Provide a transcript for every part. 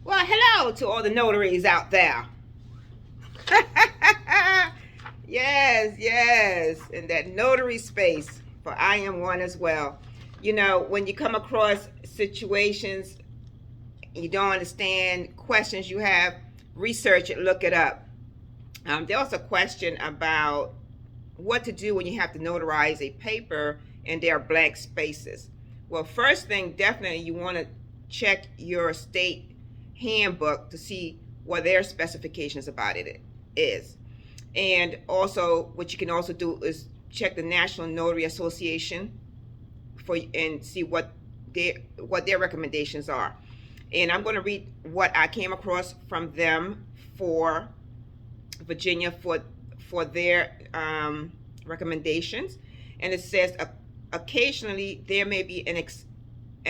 Well, hello to all the notaries out there. Yes, yes, in that notary space, for I am one as well. You know, when you come across situations you don't understand, questions you have, research it, look it up. There was a question about what to do when you have to notarize a paper and there are blank spaces. Well, first thing, definitely you want to check your state handbook to see what their specifications about it is. And also, what you can also do is check the National Notary Association for and see what their recommendations are. And I'm going to read what I came across from them for Virginia for their recommendations. And it says occasionally there may be an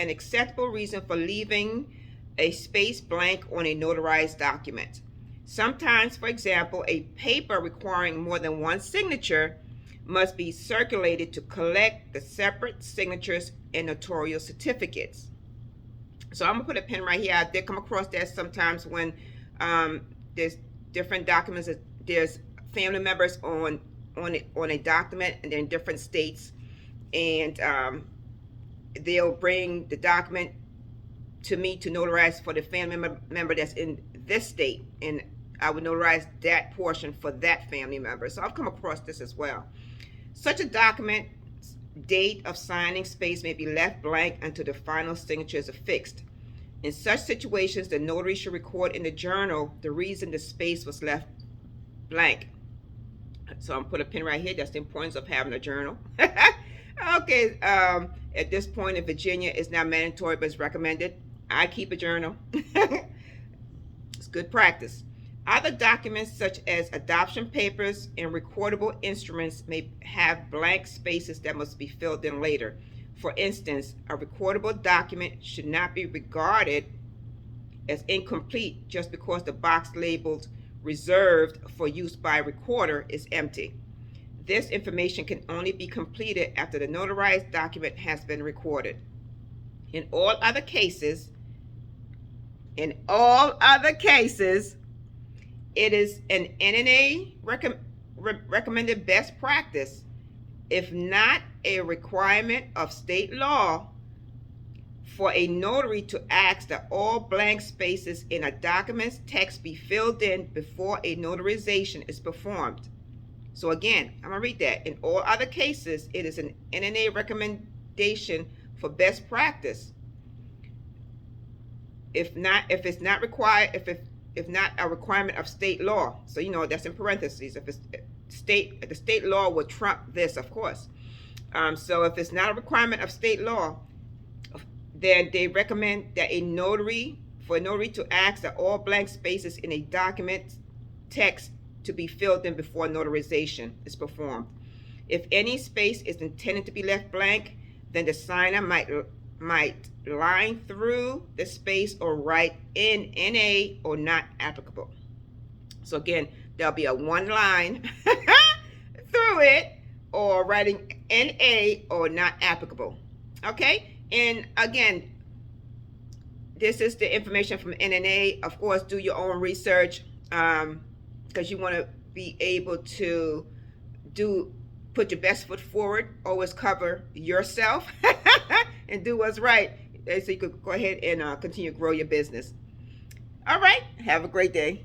acceptable reason for leaving a space blank on a notarized document. Sometimes, for example, a paper requiring more than one signature must be circulated to collect the separate signatures and notarial certificates. So I'm gonna put a pin right here. I did come across that sometimes when there's different documents. There's family members on a document, and they're in different states, and they'll bring the document to me to notarize for the family member that's in this state, and I would notarize that portion for that family member. So I've come across this as well. Such a document date of signing space may be left blank until the final signature is affixed. In such situations, the notary should record in the journal the reason the space was left blank. So I'm put a pin right here. That's the importance of having a journal. Okay, at this point in Virginia, it's not mandatory, but it's recommended. I keep a journal. It's good practice. Other documents such as adoption papers and recordable instruments may have blank spaces that must be filled in later. For instance, a recordable document should not be regarded as incomplete just because the box labeled reserved for use by a recorder is empty. This information can only be completed after the notarized document has been recorded. In all other cases, it is an NNA recommended best practice, if not a requirement of state law, for a notary to ask that all blank spaces in a document's text be filled in before a notarization is performed. So again, I'm going to read that. In all other cases, it is an NNA recommendation for best practice, if not a requirement of state law. So that's in parentheses. If it's the state law will trump this, of course. So if it's not a requirement of state law, then they recommend that a notary to ask that all blank spaces in a document text to be filled in before notarization is performed. If any space is intended to be left blank, then the signer might line through the space or write in NA or not applicable. So again, there'll be a one line through it, or writing NA or not applicable. Okay? And again, this is the information from NNA. Of course, do your own research, because you want to be able to put your best foot forward. Always cover yourself and do what's right, so you could go ahead and continue to grow your business. All right. Have a great day.